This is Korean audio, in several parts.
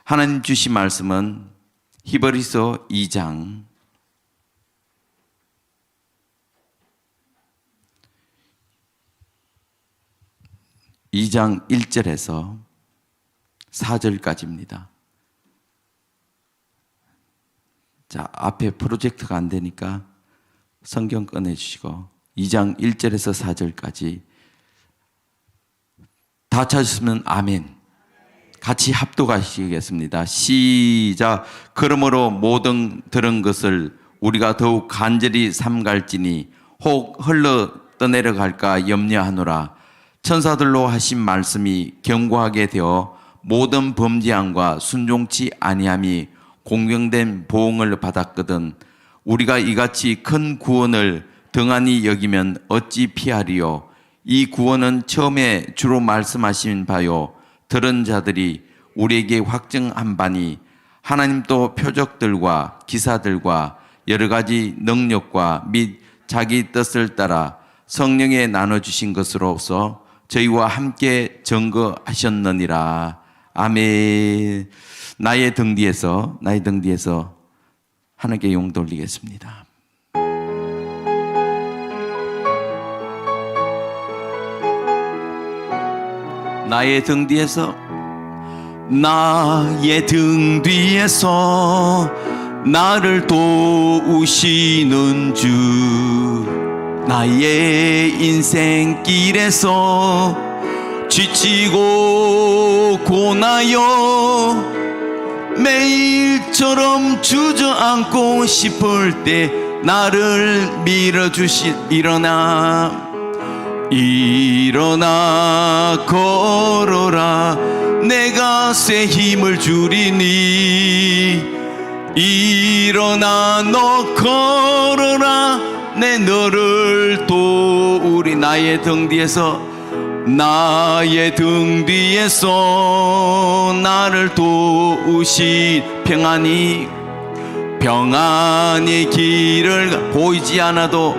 하나님 주신 말씀은 히브리서 2장 1절에서 4절까지입니다. 자, 앞에 프로젝트가 안 되니까 성경 꺼내주시고 2장 1절에서 4절까지 다 찾으시면 아멘. 같이 합독하시겠습니다. 시작. 그러므로 모든 들은 것을 우리가 더욱 간절히 삼갈지니 혹 흘러 떠내려갈까 염려하노라. 천사들로 하신 말씀이 견고하게 되어 모든 범죄함과 순종치 아니함이 공경된 보응을 받았거든. 우리가 이같이 큰 구원을 등한히 여기면 어찌 피하리요. 이 구원은 처음에 주로 말씀하신 바요 들은 자들이 우리에게 확증한 바니 하나님 또 표적들과 기사들과 여러 가지 능력과 및 자기 뜻을 따라 성령에 나눠주신 것으로서 저희와 함께 증거하셨느니라. 아멘. 나의 등 뒤에서 하나님께 용 돌리겠습니다. 나의 등 뒤에서 나를 도우시는 주, 나의 인생길에서 지치고 고나여 매일처럼 주저앉고 싶을 때 나를 일어나 걸어라. 내가 새 힘을 주리니 일어나 너 걸어라. 내 너를 도우리. 나의 등 뒤에서 나를 도우시 평안히 길을 보이지 않아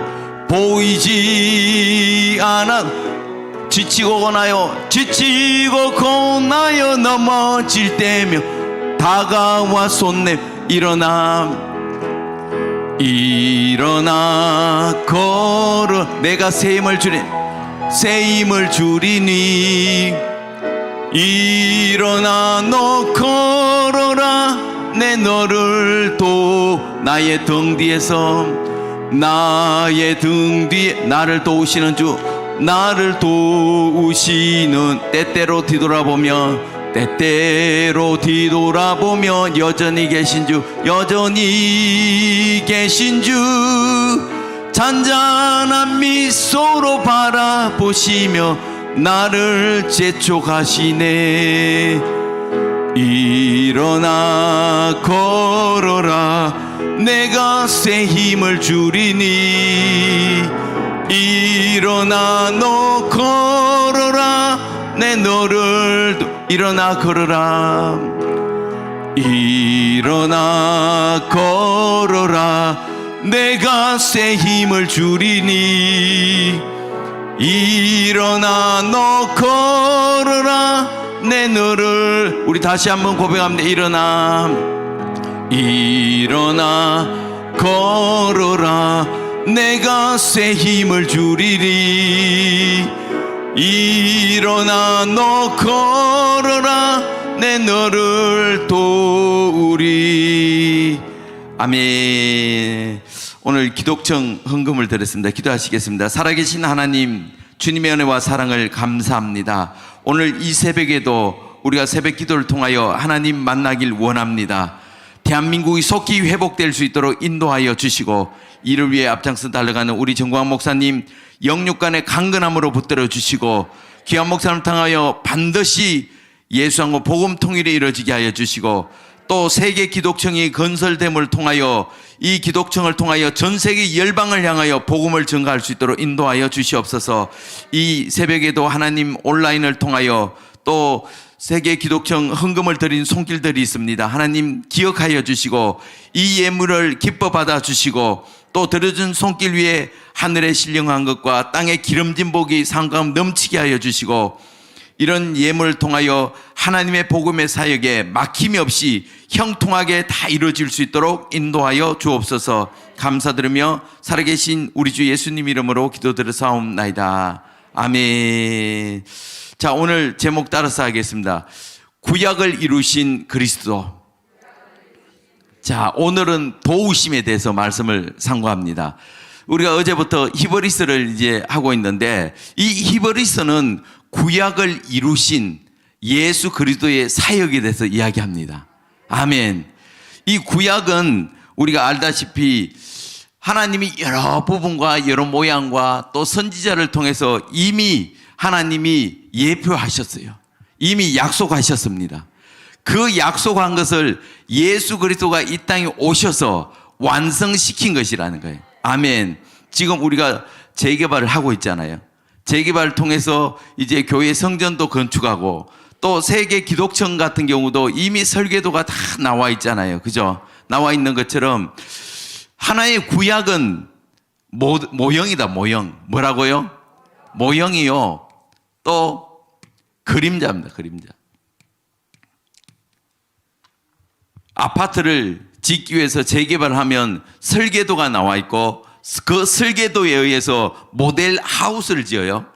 지치고 고나여 넘어질 때며 다가와 손내 일어나 걸어. 내가 새 힘을 주리니 일어나 너 걸어라. 내 너를 나의 등 뒤에 나를 도우시는 주, 나를 도우시는 때때로 뒤돌아보며 여전히 계신 주 잔잔한 미소로 바라보시며 나를 재촉하시네. 일어나 걸어라. 내가 새 힘을 주리니 일어나 너 걸어라. 내 너를 일어나 걸어라. 내가 새 힘을 주리니 일어나 너 걸어라. 내 너를 우리 다시 한번 고백합니다. 일어나 걸어라. 내가 새 힘을 주리니 일어나 너 걸어라. 내 너를 도우리. 아멘. 오늘 기독청 헌금을 드렸습니다. 기도하시겠습니다. 살아계신 하나님, 주님의 은혜와 사랑을 감사합니다. 오늘 이 새벽에도 우리가 새벽 기도를 통하여 하나님 만나길 원합니다. 대한민국이 속히 회복될 수 있도록 인도하여 주시고 이를 위해 앞장서 달려가는 우리 정광 목사님 영육간의 강건함으로 붙들어 주시고 귀한 목사님을 통하여 반드시 예수하고 복음 통일이 이루어지게 하여 주시고 또 세계 기독청이 건설됨을 통하여 이 기독청을 통하여 전 세계 열방을 향하여 복음을 전가할 수 있도록 인도하여 주시옵소서. 이 새벽에도 하나님 온라인을 통하여 또 세계 기독청 헌금을 드린 손길들이 있습니다. 하나님 기억하여 주시고 이 예물을 기뻐 받아 주시고 또 들어준 손길 위에 하늘의 신령한 것과 땅의 기름진 복이 상감 넘치게 하여 주시고 이런 예물을 통하여 하나님의 복음의 사역에 막힘이 없이 형통하게 다 이루어질 수 있도록 인도하여 주옵소서. 감사드리며 살아계신 우리 주 예수님 이름으로 기도드려사옵나이다. 아멘. 자, 오늘 제목 따라서 하겠습니다. 구약을 이루신 그리스도. 자, 오늘은 도우심에 대해서 말씀을 상고합니다. 우리가 어제부터 히브리서를 이제 하고 있는데, 이 히브리서는 구약을 이루신 예수 그리스도의 사역에 대해서 이야기합니다. 아멘. 이 구약은 우리가 알다시피 하나님이 여러 부분과 여러 모양과 또 선지자를 통해서 이미 하나님이 예표하셨어요. 이미 약속하셨습니다. 그 약속한 것을 예수 그리스도가 이 땅에 오셔서 완성시킨 것이라는 거예요. 아멘. 지금 우리가 재개발을 하고 있잖아요. 재개발을 통해서 이제 교회 성전도 건축하고 또 세계 기독청 같은 경우도 이미 설계도가 다 나와 있잖아요. 그죠? 나와 있는 것처럼 하나의 구약은 모형이다, 모형. 뭐라고요? 모형이요. 또 그림자입니다, 그림자. 아파트를 짓기 위해서 재개발하면 설계도가 나와 있고 그 설계도에 의해서 모델 하우스를 지어요.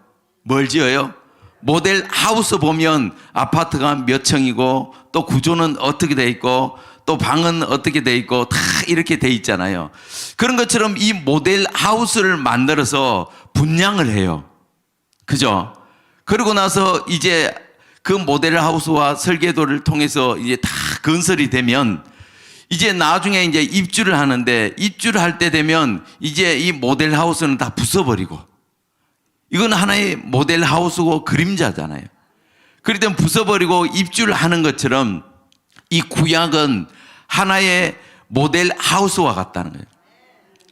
뭘 지어요? 모델 하우스 보면 아파트가 몇 층이고 또 구조는 어떻게 돼 있고 또 방은 어떻게 돼 있고 다 이렇게 돼 있잖아요. 그런 것처럼 이 모델 하우스를 만들어서 분양을 해요. 그죠? 그러고 나서 이제 그 모델 하우스와 설계도를 통해서 이제 다 건설이 되면 이제 나중에 이제 입주를 하는데, 입주를 할 때 되면 이제 이 모델 하우스는 다 부숴버리고, 이건 하나의 모델 하우스고 그림자잖아요. 그럴 땐 부숴버리고 입주를 하는 것처럼 이 구약은 하나의 모델 하우스와 같다는 거예요.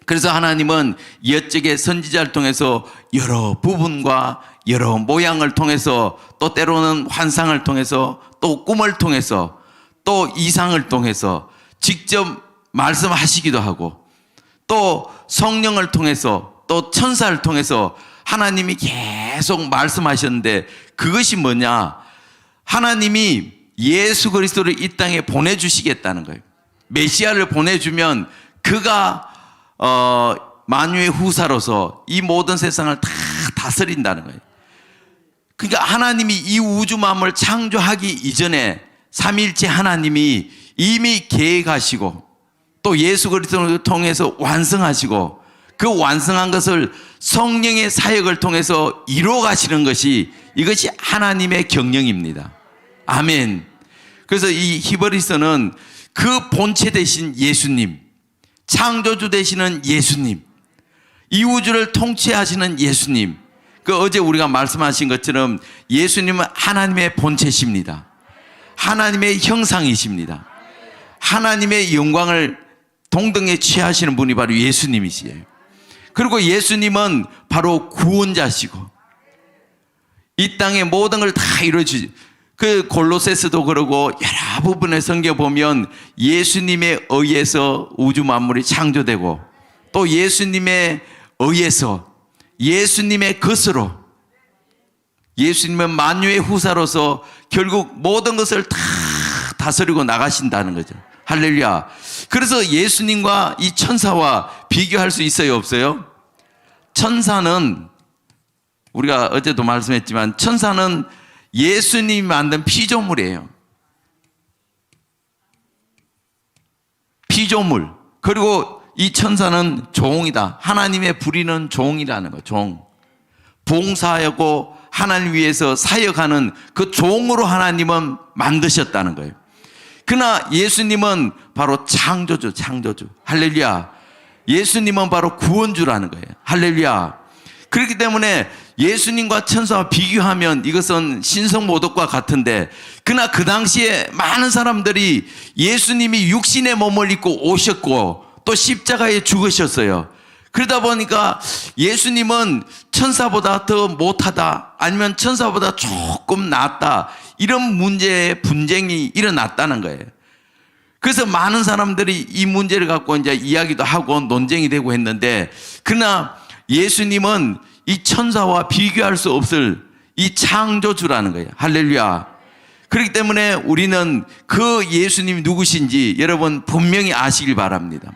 그래서 하나님은 옛적의 선지자를 통해서 여러 부분과 여러 모양을 통해서 또 때로는 환상을 통해서 또 꿈을 통해서 또 이상을 통해서 직접 말씀하시기도 하고 또 성령을 통해서 또 천사를 통해서 하나님이 계속 말씀하셨는데, 그것이 뭐냐? 하나님이 예수 그리스도를 이 땅에 보내주시겠다는 거예요. 메시아를 보내주면 그가 만유의 후사로서 이 모든 세상을 다 다스린다는 거예요. 그러니까 하나님이 이 우주 만물을 창조하기 이전에 삼위일체 하나님이 이미 계획하시고 또 예수 그리스도를 통해서 완성하시고 그 완성한 것을 성령의 사역을 통해서 이루어 가시는 것이, 이것이 하나님의 경영입니다. 아멘. 그래서 이 히브리서는 그 본체 되신 예수님, 창조주 되시는 예수님, 이 우주를 통치하시는 예수님, 그 어제 우리가 말씀하신 것처럼 예수님은 하나님의 본체십니다. 하나님의 형상이십니다. 하나님의 영광을 동등에 취하시는 분이 바로 예수님이시에요. 그리고 예수님은 바로 구원자시고 이 땅의 모든 걸 다 이루어주지. 그 골로새서도 그러고 여러 부분의 성경 보면 예수님에 의해서 우주 만물이 창조되고 또 예수님에 의해서 예수님의 것으로 예수님은 만유의 후사로서 결국 모든 것을 다 다스리고 나가신다는 거죠. 할렐루야. 그래서 예수님과 이 천사와 비교할 수 있어요, 없어요? 천사는 우리가 어제도 말씀했지만 천사는 예수님이 만든 피조물이에요. 피조물. 그리고 이 천사는 종이다. 하나님의 부리는 종이라는 거, 종. 봉사하고 하나님 위해서 사역하는 그 종으로 하나님은 만드셨다는 거예요. 그러나 예수님은 바로 창조주, 창조주. 할렐루야. 예수님은 바로 구원주라는 거예요. 할렐루야. 그렇기 때문에 예수님과 천사와 비교하면 이것은 신성모독과 같은데, 그러나 그 당시에 많은 사람들이 예수님이 육신의 몸을 입고 오셨고 또 십자가에 죽으셨어요. 그러다 보니까 예수님은 천사보다 더 못하다, 아니면 천사보다 조금 낫다, 이런 문제의 분쟁이 일어났다는 거예요. 그래서 많은 사람들이 이 문제를 갖고 이제 이야기도 하고 논쟁이 되고 했는데, 그러나 예수님은 이 천사와 비교할 수 없을 이 창조주라는 거예요. 할렐루야. 그렇기 때문에 우리는 그 예수님이 누구신지 여러분 분명히 아시길 바랍니다.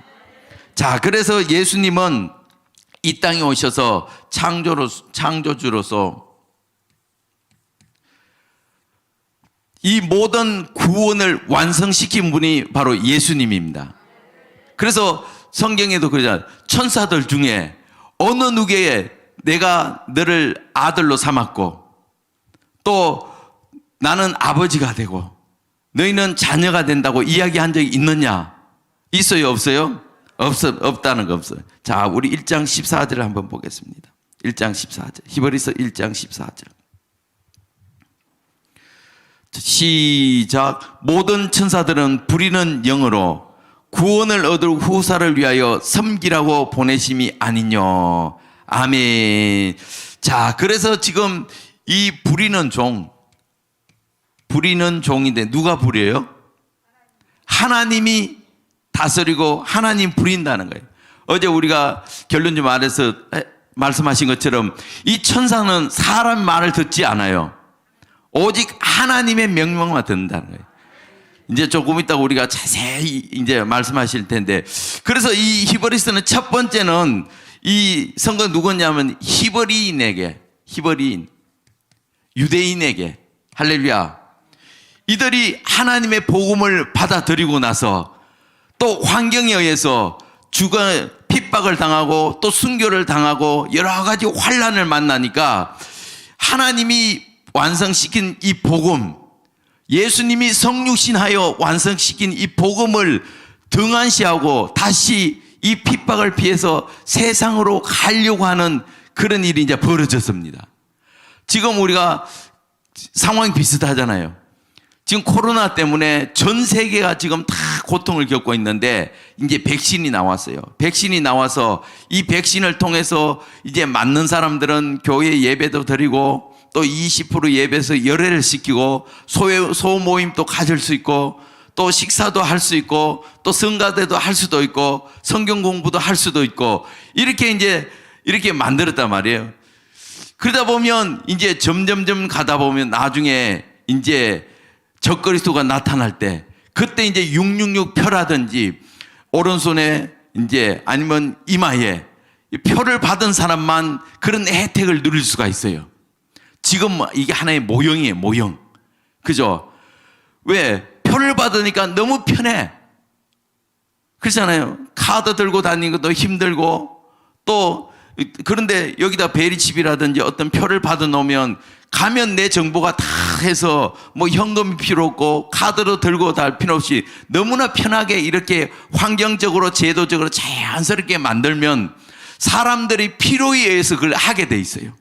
자, 그래서 예수님은 이 땅에 오셔서 창조주로서 이 모든 구원을 완성시킨 분이 바로 예수님입니다. 그래서 성경에도 그러잖아요. 천사들 중에 어느 누구에 내가 너를 아들로 삼았고 또 나는 아버지가 되고 너희는 자녀가 된다고 이야기한 적이 있느냐? 있어요? 없어요? 없다는 거 없어요. 자, 우리 1장 14절을 한번 보겠습니다. 1장 14절. 히브리서 1장 14절. 시작. 모든 천사들은 부리는 영으로 구원을 얻을 후사를 위하여 섬기라고 보내심이 아니뇨. 아멘. 자, 그래서 지금 이 부리는 종인데 누가 부려요? 하나님이 다스리고 하나님 부린다는 거예요. 어제 우리가 결론 좀 말해서 말씀하신 것처럼 이 천사는 사람 말을 듣지 않아요. 오직 하나님의 명령만 듣는다는 거예요. 이제 조금 있다가 우리가 자세히 이제 말씀하실 텐데, 그래서 이 히브리서는 첫 번째는 이 성경 누구냐면 히브리인, 유대인에게, 할렐루야. 이들이 하나님의 복음을 받아들이고 나서 또 환경에 의해서 핍박을 당하고 또 순교를 당하고 여러 가지 환난을 만나니까 하나님이 완성시킨 이 복음, 예수님이 성육신하여 완성시킨 이 복음을 등한시하고 다시 이 핍박을 피해서 세상으로 가려고 하는 그런 일이 이제 벌어졌습니다. 지금 우리가 상황이 비슷하잖아요. 지금 코로나 때문에 전 세계가 지금 다 고통을 겪고 있는데 이제 백신이 나왔어요. 백신이 나와서 이 백신을 통해서 이제 맞는 사람들은 교회 예배도 드리고 또 20% 예배에서 열애를 시키고 소모임도 가질 수 있고 또 식사도 할 수 있고 또 성가대도 할 수도 있고 성경 공부도 할 수도 있고 이렇게 만들었단 말이에요. 그러다 보면 이제 점점점 가다 보면 나중에 이제 적그리스도가 나타날 때 그때 이제 666 표라든지 오른손에 이제 아니면 이마에 표를 받은 사람만 그런 혜택을 누릴 수가 있어요. 지금 이게 하나의 모형이에요, 모형. 그죠? 왜? 표를 받으니까 너무 편해. 그렇잖아요. 카드 들고 다니는 것도 힘들고 또 그런데 여기다 베리칩이라든지 어떤 표를 받아 놓으면 가면 내 정보가 다 해서 뭐 현금이 필요 없고 카드로 들고 다닐 필요 없이 너무나 편하게 이렇게 환경적으로 제도적으로 자연스럽게 만들면 사람들이 필요에 의해서 그걸 하게 돼 있어요.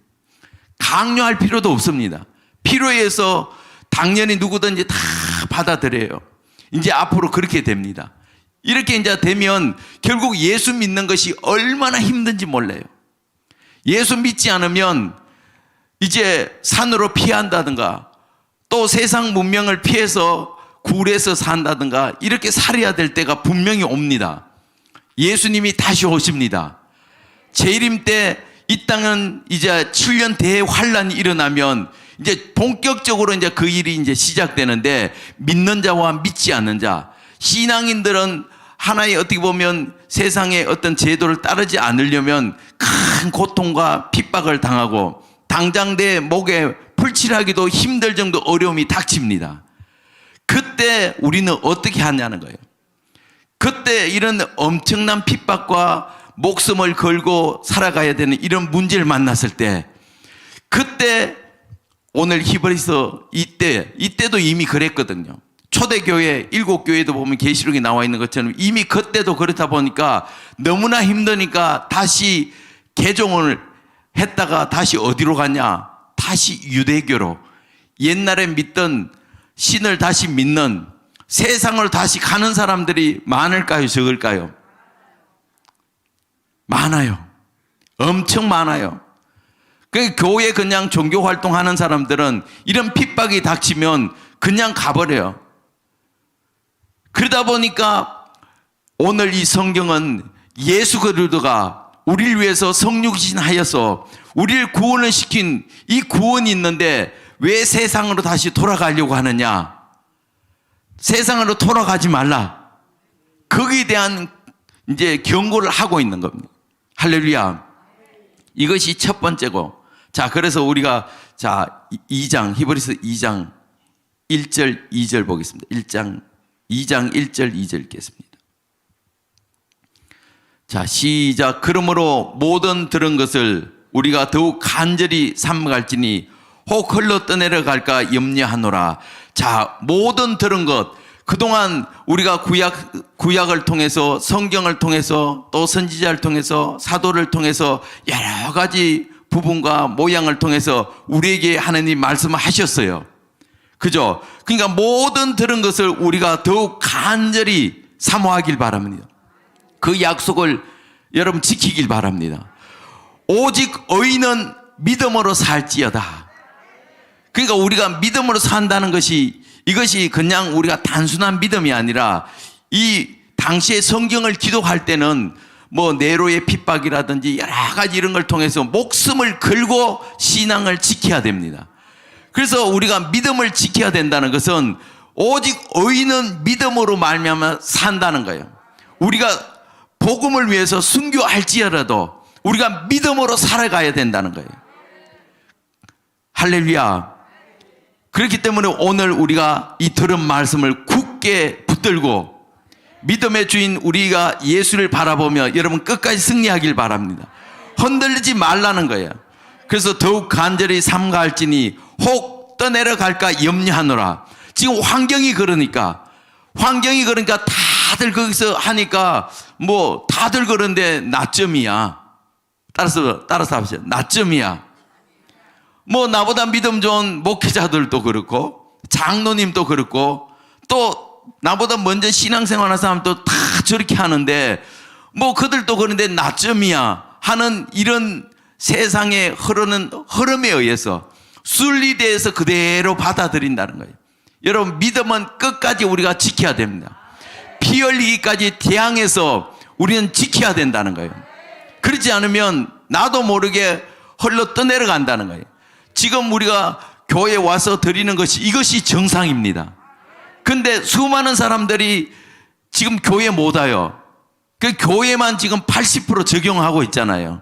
강요할 필요도 없습니다. 필요에 의해서 당연히 누구든지 다 받아들여요. 이제 앞으로 그렇게 됩니다. 이렇게 이제 되면 결국 예수 믿는 것이 얼마나 힘든지 몰라요. 예수 믿지 않으면 이제 산으로 피한다든가 또 세상 문명을 피해서 굴에서 산다든가 이렇게 살아야 될 때가 분명히 옵니다. 예수님이 다시 오십니다. 재림 때 이 땅은 이제 7년 대환란이 일어나면 이제 본격적으로 이제 그 일이 이제 시작되는데 믿는 자와 믿지 않는 자, 신앙인들은 하나의 어떻게 보면 세상의 어떤 제도를 따르지 않으려면 큰 고통과 핍박을 당하고 당장 내 목에 풀칠하기도 힘들 정도 어려움이 닥칩니다. 그때 우리는 어떻게 하냐는 거예요. 그때 이런 엄청난 핍박과 목숨을 걸고 살아가야 되는 이런 문제를 만났을 때 그때 오늘 히브리서 이때도 이미 그랬거든요. 초대교회 7교회도 보면 계시록에 나와 있는 것처럼 이미 그때도 그렇다 보니까 너무나 힘드니까 다시 개종을 했다가 다시 어디로 갔냐? 다시 유대교로 옛날에 믿던 신을 다시 믿는 세상을 다시 가는 사람들이 많을까요? 적을까요? 많아요. 엄청 많아요. 그 교회 그냥 종교 활동하는 사람들은 이런 핍박이 닥치면 그냥 가버려요. 그러다 보니까 오늘 이 성경은 예수 그리스도가 우리를 위해서 성육신하여서 우리를 구원을 시킨 이 구원이 있는데 왜 세상으로 다시 돌아가려고 하느냐? 세상으로 돌아가지 말라. 거기에 대한 이제 경고를 하고 있는 겁니다. 할렐루야. 이것이 첫 번째고. 자, 그래서 우리가 2장, 히브리서 2장 1절 2절 보겠습니다. 2장 1절 2절 읽겠습니다. 자, 시작. 그러므로 모든 들은 것을 우리가 더욱 간절히 삼갈지니 혹 흘러 떠내려갈까 염려하노라. 자, 모든 들은 것, 그동안 우리가 구약을 통해서, 성경을 통해서, 또 선지자를 통해서, 사도를 통해서 여러 가지 부분과 모양을 통해서 우리에게 하나님 말씀하셨어요. 그죠? 그러니까 모든 들은 것을 우리가 더욱 간절히 사모하길 바랍니다. 그 약속을 여러분 지키길 바랍니다. 오직 의인은 믿음으로 살지어다. 그러니까 우리가 믿음으로 산다는 것이, 이것이 그냥 우리가 단순한 믿음이 아니라, 이 당시에 성경을 기록할 때는 뭐 네로의 핍박이라든지 여러 가지 이런 걸 통해서 목숨을 걸고 신앙을 지켜야 됩니다. 그래서 우리가 믿음을 지켜야 된다는 것은 오직 의인은 믿음으로 말미암아 산다는 거예요. 우리가 복음을 위해서 순교할지라도 우리가 믿음으로 살아가야 된다는 거예요. 할렐루야. 그렇기 때문에 오늘 우리가 이 들은 말씀을 굳게 붙들고 믿음의 주인 우리가 예수를 바라보며 여러분 끝까지 승리하길 바랍니다. 흔들리지 말라는 거예요. 그래서 더욱 간절히 삼가할지니 혹 떠내려갈까 염려하노라. 지금 환경이 그러니까 다들 거기서 하니까 뭐 다들 그런데 나점이야. 따라서 합시다. 나점이야. 뭐 나보다 믿음 좋은 목회자들도 그렇고 장로님도 그렇고 또 나보다 먼저 신앙생활하는 사람도 다 저렇게 하는데 뭐 그들도 그런데 나점이야 하는 이런 세상에 흐르는 흐름에 의해서 순리대에서 그대로 받아들인다는 거예요. 여러분 믿음은 끝까지 우리가 지켜야 됩니다. 피 흘리기까지 대항해서 우리는 지켜야 된다는 거예요. 그렇지 않으면 나도 모르게 흘러 떠내려간다는 거예요. 지금 우리가 교회에 와서 드리는 것이 이것이 정상입니다. 근데 수많은 사람들이 지금 교회 못 와요. 그 교회만 지금 80% 적용하고 있잖아요.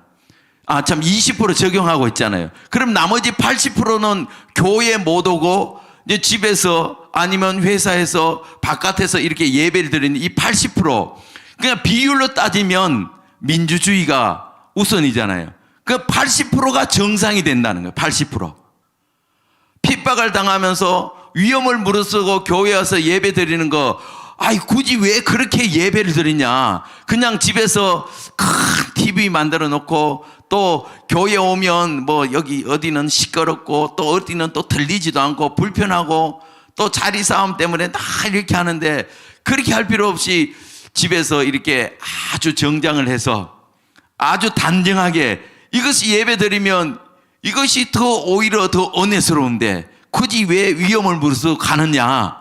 20% 적용하고 있잖아요. 그럼 나머지 80%는 교회 못 오고 이제 집에서 아니면 회사에서 바깥에서 이렇게 예배를 드리는 이 80%. 그냥 비율로 따지면 민주주의가 우선이잖아요. 그 80%가 정상이 된다는 거예요. 80%. 핍박을 당하면서 위험을 무릅쓰고 교회 와서 예배 드리는 거, 굳이 왜 그렇게 예배를 드리냐. 그냥 집에서 큰 TV 만들어 놓고 또 교회 오면 뭐 여기 어디는 시끄럽고 또 어디는 또 들리지도 않고 불편하고 또 자리 싸움 때문에 다 이렇게 하는데 그렇게 할 필요 없이 집에서 이렇게 아주 정장을 해서 아주 단정하게 이것이 예배 드리면 이것이 오히려 더 은혜스러운데 굳이 왜 위험을 무릅쓰고 가느냐.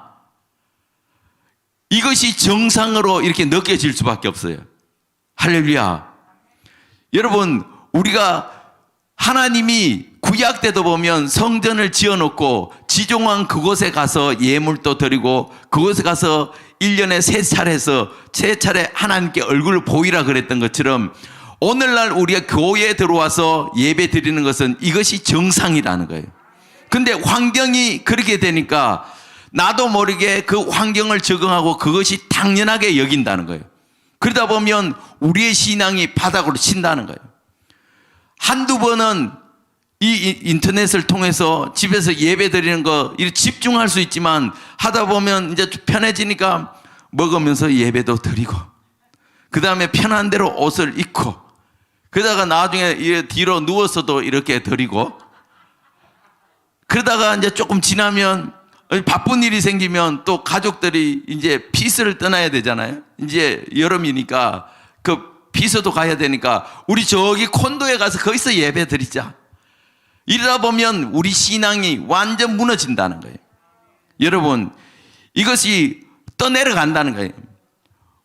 이것이 정상으로 이렇게 느껴질 수밖에 없어요. 할렐루야. 여러분 우리가 하나님이 구약 때도 보면 성전을 지어놓고 지종한 그곳에 가서 예물도 드리고 그곳에 가서 1년에 3차례 하나님께 얼굴을 보이라 그랬던 것처럼 오늘날 우리가 교회에 들어와서 예배 드리는 것은 이것이 정상이라는 거예요. 근데 환경이 그렇게 되니까 나도 모르게 그 환경을 적응하고 그것이 당연하게 여긴다는 거예요. 그러다 보면 우리의 신앙이 바닥으로 친다는 거예요. 한두 번은 이 인터넷을 통해서 집에서 예배 드리는 거 이렇게 집중할 수 있지만 하다 보면 이제 편해지니까 먹으면서 예배도 드리고 그 다음에 편한 대로 옷을 입고 그러다가 나중에 뒤로 누워서도 이렇게 드리고 그러다가 이제 조금 지나면 바쁜 일이 생기면 또 가족들이 이제 피서를 떠나야 되잖아요. 이제 여름이니까 그 피서도 가야 되니까 우리 저기 콘도에 가서 거기서 예배 드리자. 이러다 보면 우리 신앙이 완전 무너진다는 거예요. 여러분 이것이 떠내려간다는 거예요.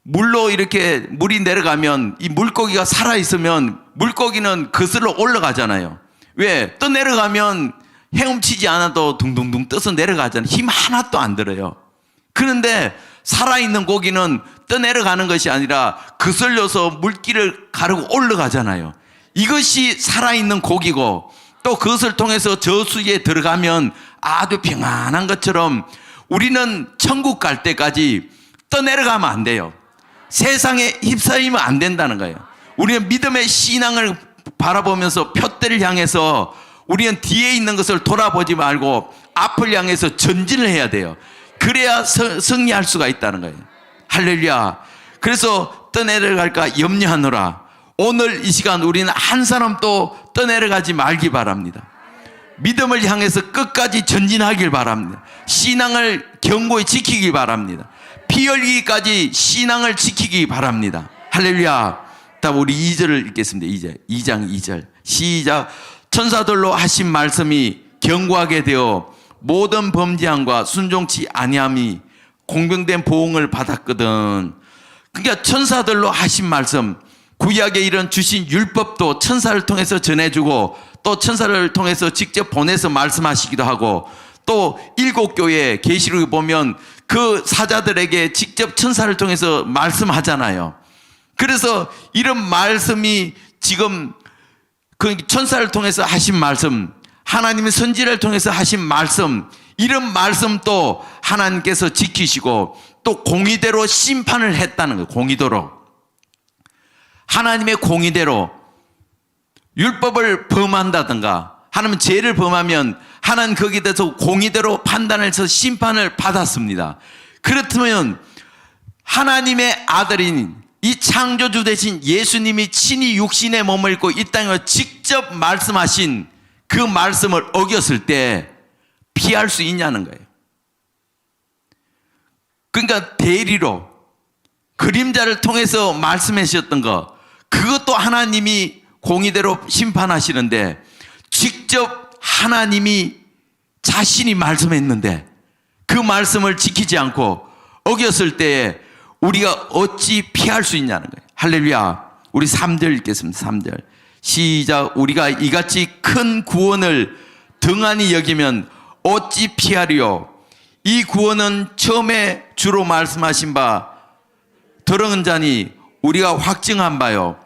물로 이렇게 물이 내려가면 이 물고기가 살아있으면 물고기는 그슬로 올라가잖아요. 왜? 떠 내려가면 헤엄치지 않아도 둥둥둥 떠서 내려가잖아요. 힘 하나도 안 들어요. 그런데 살아있는 고기는 떠 내려가는 것이 아니라 그슬려서 물길을 가르고 올라가잖아요. 이것이 살아있는 고기고, 또 그것을 통해서 저수지에 들어가면 아주 평안한 것처럼 우리는 천국 갈 때까지 떠내려가면 안 돼요. 세상에 휩싸이면 안 된다는 거예요. 우리는 믿음의 신앙을 바라보면서 표대를 향해서 우리는 뒤에 있는 것을 돌아보지 말고 앞을 향해서 전진을 해야 돼요. 그래야 승리할 수가 있다는 거예요. 할렐루야. 그래서 떠내려갈까 염려하노라. 오늘 이 시간 우리는 한 사람도 떠내려가지 말기 바랍니다. 믿음을 향해서 끝까지 전진하길 바랍니다. 신앙을 견고히 지키기 바랍니다. 피 흘리기까지 신앙을 지키기 바랍니다. 할렐루야. 다음 우리 2절을 읽겠습니다. 2장 2절 시작. 천사들로 하신 말씀이 견고하게 되어 모든 범죄함과 순종치 아니함이 공병된 보응을 받았거든. 그러니까 천사들로 하신 말씀, 구약에 이런 주신 율법도 천사를 통해서 전해주고 또 천사를 통해서 직접 보내서 말씀하시기도 하고, 또 7교회 계시록에 보면 그 사자들에게 직접 천사를 통해서 말씀하잖아요. 그래서 이런 말씀이 지금 그 천사를 통해서 하신 말씀, 하나님의 선지를 통해서 하신 말씀, 이런 말씀도 하나님께서 지키시고 또 공의대로 심판을 했다는 거예요. 공의대로, 하나님의 공의대로 율법을 범한다든가 하나님 죄를 범하면 하나님 거기에 대해서 공의대로 판단을 해서 심판을 받았습니다. 그렇다면 하나님의 아들인 이 창조주 되신 예수님이 친히 육신의 몸을 입고 이 땅에 직접 말씀하신 그 말씀을 어겼을 때 피할 수 있냐는 거예요. 그러니까 대리로 그림자를 통해서 말씀하셨던 거, 그것도 하나님이 공의대로 심판하시는데 직접 하나님이 자신이 말씀했는데 그 말씀을 지키지 않고 어겼을 때에 우리가 어찌 피할 수 있냐는 거예요. 할렐루야. 우리 3절 읽겠습니다. 3절 시작. 우리가 이같이 큰 구원을 등한히 여기면 어찌 피하리요. 이 구원은 처음에 주로 말씀하신 바 들은 자니 우리가 확증한 바요.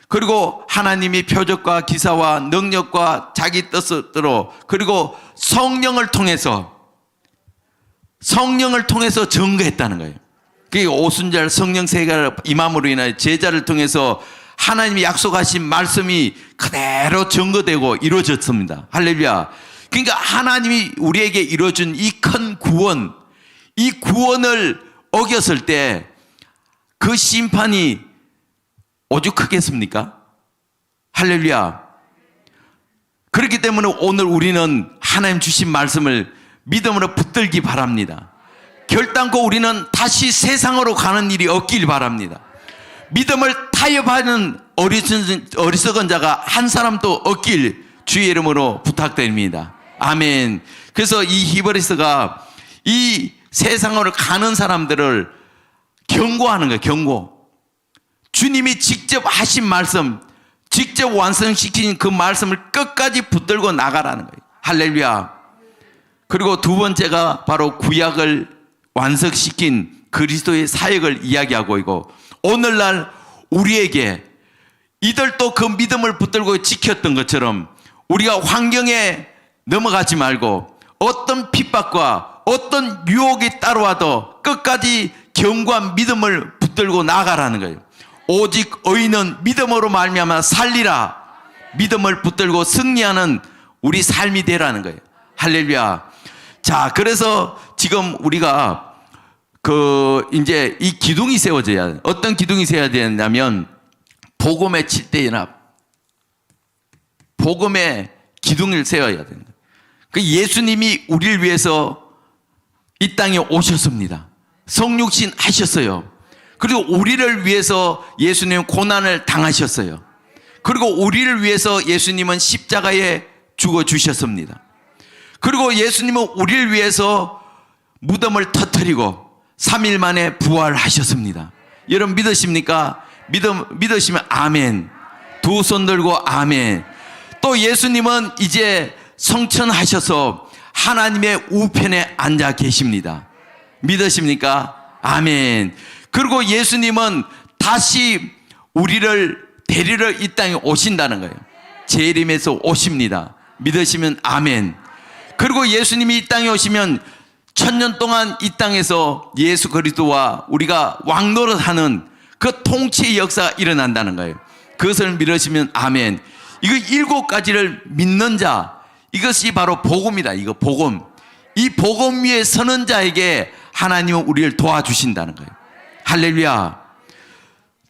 그리고 하나님이 표적과 기사와 능력과 자기 뜻으로 그리고 성령을 통해서 증거했다는 거예요. 그게 오순절 성령 세계가 임함으로 인하여 제자를 통해서 하나님이 약속하신 말씀이 그대로 증거되고 이루어졌습니다. 할렐루야. 그러니까 하나님이 우리에게 이루어준 이 큰 구원, 이 구원을 어겼을 때 그 심판이 오죽하겠습니까? 할렐루야. 그렇기 때문에 오늘 우리는 하나님 주신 말씀을 믿음으로 붙들기 바랍니다. 결단코 우리는 다시 세상으로 가는 일이 없길 바랍니다. 믿음을 타협하는 어리석은 자가 한 사람도 없길 주의 이름으로 부탁드립니다. 아멘. 그래서 이 히브리서가 이 세상으로 가는 사람들을 경고하는 거예요. 경고. 주님이 직접 하신 말씀, 직접 완성시킨 그 말씀을 끝까지 붙들고 나가라는 거예요. 할렐루야. 그리고 두 번째가 바로 구약을 완성시킨 그리스도의 사역을 이야기하고 있고, 오늘날 우리에게 이들도 그 믿음을 붙들고 지켰던 것처럼 우리가 환경에 넘어가지 말고 어떤 핍박과 어떤 유혹이 따라와도 끝까지 견고한 믿음을 붙들고 나가라는 거예요. 오직 의인은 믿음으로 말미암아 살리라. 믿음을 붙들고 승리하는 우리 삶이 되라는 거예요. 할렐루야. 자, 그래서 지금 우리가 이제 이 기둥이 세워져야 돼요. 어떤 기둥이 세워야 되냐면 복음의 7대 연합, 복음의 기둥을 세워야 됩니다. 그 예수님이 우리를 위해서 이 땅에 오셨습니다. 성육신 하셨어요. 그리고 우리를 위해서 예수님은 고난을 당하셨어요. 그리고 우리를 위해서 예수님은 십자가에 죽어주셨습니다. 그리고 예수님은 우리를 위해서 무덤을 터뜨리고 3일 만에 부활하셨습니다. 여러분 믿으십니까? 믿으시면 아멘. 두 손 들고 아멘. 또 예수님은 이제 성천하셔서 하나님의 우편에 앉아 계십니다. 믿으십니까? 아멘. 그리고 예수님은 다시 우리를 데리러 이 땅에 오신다는 거예요. 재림에서 오십니다. 믿으시면 아멘. 그리고 예수님이 이 땅에 오시면 1000년 동안 이 땅에서 예수 그리스도와 우리가 왕노릇하는 그 통치의 역사가 일어난다는 거예요. 그것을 믿으시면 아멘. 이거 7가지를 믿는 자, 이것이 바로 복음이다. 이거 복음. 이 복음 위에 서는 자에게 하나님은 우리를 도와주신다는 거예요. 할렐루야.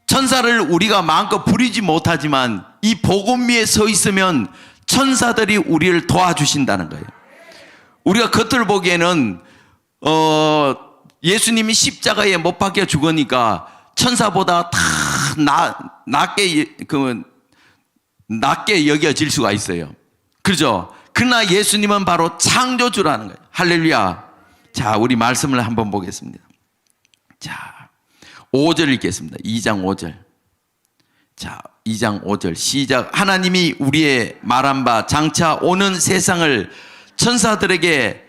천사를 우리가 마음껏 부리지 못하지만 이 복음 위에 서 있으면 천사들이 우리를 도와주신다는 거예요. 우리가 겉을 보기에는 예수님이 십자가에 못 박혀 죽으니까 천사보다 다 낮게 여겨질 수가 있어요. 그렇죠? 그러나 예수님은 바로 창조주라는 거예요. 할렐루야. 자, 우리 말씀을 한번 보겠습니다. 자, 5절 읽겠습니다. 2장 5절. 자, 2장 5절 시작. 하나님이 우리의 말한 바 장차 오는 세상을 천사들에게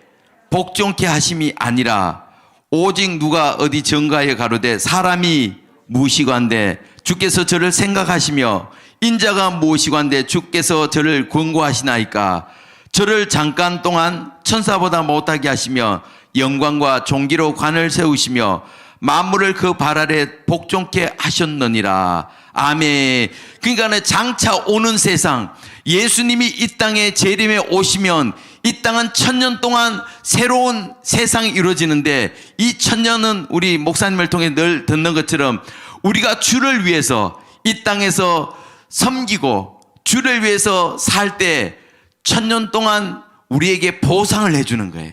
복종케 하심이 아니라 오직 누가 어디 전가에 가로되 사람이 무엇이관데 주께서 저를 생각하시며 인자가 무엇이관데 주께서 저를 권고하시나이까. 저를 잠깐 동안 천사보다 못하게 하시며 영광과 존귀로 관을 세우시며 만물을 그 발 아래 복종케 하셨느니라. 아멘. 그러니까 장차 오는 세상, 예수님이 이 땅에 재림에 오시면 이 땅은 1000년 동안 새로운 세상이 이루어지는데, 이 1000년은 우리 목사님을 통해 늘 듣는 것처럼 우리가 주를 위해서 이 땅에서 섬기고 주를 위해서 살 때 1000년 동안 우리에게 보상을 해주는 거예요.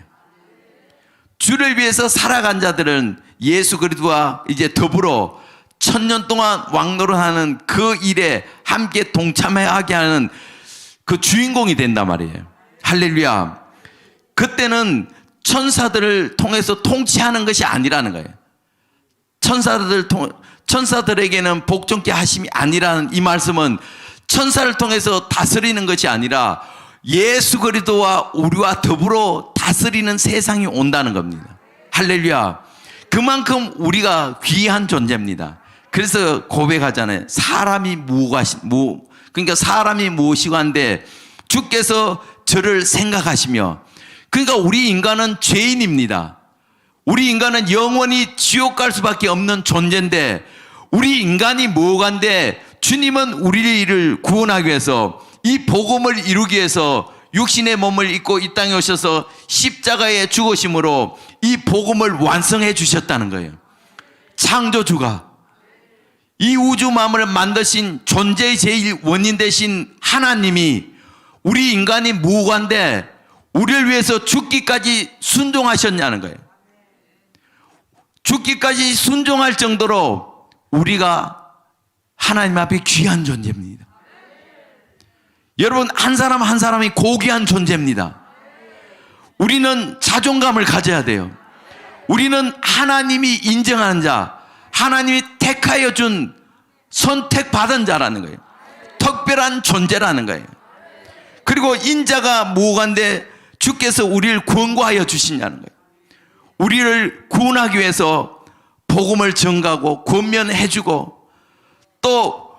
주를 위해서 살아간 자들은 예수 그리스도와 이제 더불어 1000년 동안 왕노릇하는 그 일에 함께 동참하게 하는 그 주인공이 된단 말이에요. 할렐루야. 그때는 천사들을 통해서 통치하는 것이 아니라는 거예요. 천사들에게는 복종케 하심이 아니라는 이 말씀은 천사를 통해서 다스리는 것이 아니라 예수 그리스도와 우리와 더불어 다스리는 세상이 온다는 겁니다. 할렐루야. 그만큼 우리가 귀한 존재입니다. 그래서 고백하잖아요. 그러니까 사람이 무엇이고 한데 주께서 저를 생각하시며, 그러니까 우리 인간은 죄인입니다. 우리 인간은 영원히 지옥 갈 수밖에 없는 존재인데, 우리 인간이 뭐간데 주님은 우리를 구원하기 위해서 이 복음을 이루기 위해서 육신의 몸을 입고 이 땅에 오셔서 십자가에 죽으심으로 이 복음을 완성해 주셨다는 거예요. 창조주가, 이 우주 만물을 만드신 존재의 제일 원인 되신 하나님이 우리 인간이 무관데 우리를 위해서 죽기까지 순종하셨냐는 거예요. 죽기까지 순종할 정도로 우리가 하나님 앞에 귀한 존재입니다. 여러분, 한 사람 한 사람이 고귀한 존재입니다. 우리는 자존감을 가져야 돼요. 우리는 하나님이 인정하는 자, 하나님이 택하여 준 선택받은 자라는 거예요. 특별한 존재라는 거예요. 그리고 인자가 무엇인데 주께서 우리를 권고하여 주시냐는 거예요. 우리를 구원하기 위해서 복음을 전가하고 권면해주고, 또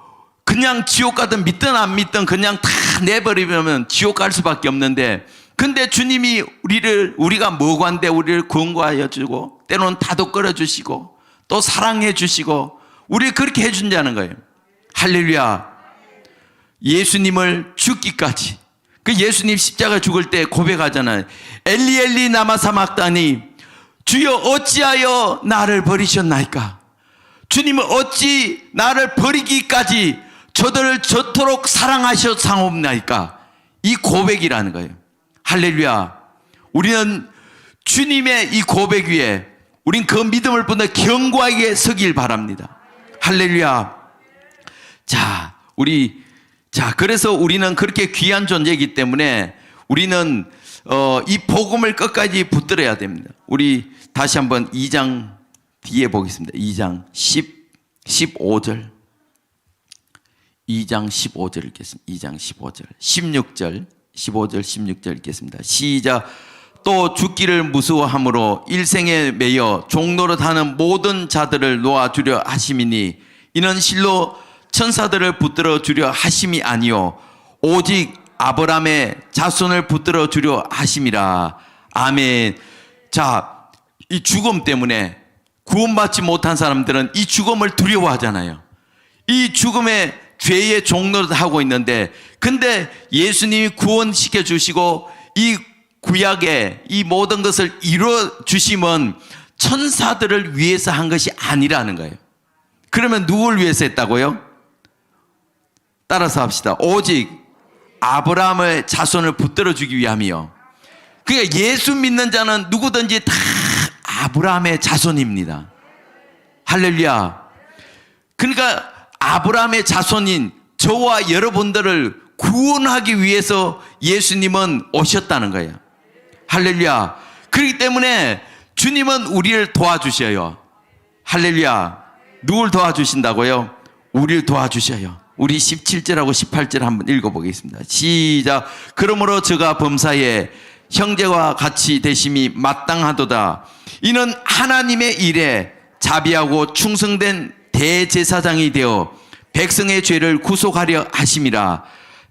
그냥 지옥 가든 믿든 안 믿든 그냥 다 내버리면 지옥 갈 수밖에 없는데, 근데 주님이 우리가 뭐관데 우리를 권고하여 주고 때로는 다독거려 주시고 또 사랑해 주시고 우리를 그렇게 해준다는 거예요. 할렐루야. 예수님을 죽기까지, 그 예수님 십자가 죽을 때 고백하잖아요. 엘리 엘리 나마 사막다니, 주여 어찌하여 나를 버리셨나이까. 주님은 어찌 나를 버리기까지 저들을 저토록 사랑하셨사옵나이까. 이 고백이라는 거예요. 할렐루야. 우리는 주님의 이 고백 위에 우린 그 믿음을 본다 견고하게 서길 바랍니다. 할렐루야. 그래서 우리는 그렇게 귀한 존재이기 때문에 우리는 이 복음을 끝까지 붙들어야 됩니다. 우리 다시 한번 2장 뒤에 보겠습니다. 2장 10 15절, 2장 15절 읽겠습니다. 2장 15절, 16절, 15절, 16절 읽겠습니다. 시작. 또 죽기를 무서워함으로 일생에 매여 종노릇하는 모든 자들을 놓아주려 하심이니 이는 실로 천사들을 붙들어 주려 하심이 아니요 오직 아브라함의 자손을 붙들어 주려 하심이라. 아멘. 자, 이 죽음 때문에 구원받지 못한 사람들은 이 죽음을 두려워하잖아요. 이 죽음의 죄의 종노릇 하고 있는데, 근데 예수님이 구원시켜 주시고 이 구약의 이 모든 것을 이루어 주심은 천사들을 위해서 한 것이 아니라는 거예요. 그러면 누굴 위해서 했다고요? 따라서 합시다. 오직 아브라함의 자손을 붙들어 주기 위함이요. 그러니까 예수 믿는 자는 누구든지 다 아브라함의 자손입니다. 할렐루야. 그러니까 아브라함의 자손인 저와 여러분들을 구원하기 위해서 예수님은 오셨다는 거예요. 할렐루야. 그렇기 때문에 주님은 우리를 도와주셔요. 할렐루야. 누굴 도와주신다고요? 우리를 도와주셔요. 우리 17절하고 18절 한번 읽어보겠습니다. 시작. 그러므로 저가 범사에 형제와 같이 되심이 마땅하도다. 이는 하나님의 일에 자비하고 충성된 대제사장이 되어 백성의 죄를 구속하려 하심이라.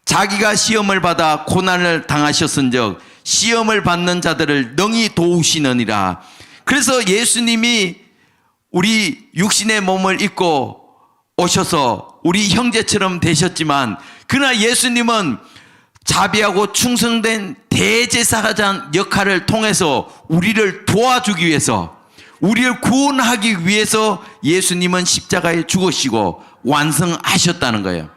자기가 시험을 받아 고난을 당하셨은즉 시험을 받는 자들을 능히 도우시느니라. 그래서 예수님이 우리 육신의 몸을 입고 오셔서 우리 형제처럼 되셨지만, 그러나 예수님은 자비하고 충성된 대제사장 역할을 통해서 우리를 도와주기 위해서, 우리를 구원하기 위해서 예수님은 십자가에 죽으시고 완성하셨다는 거예요.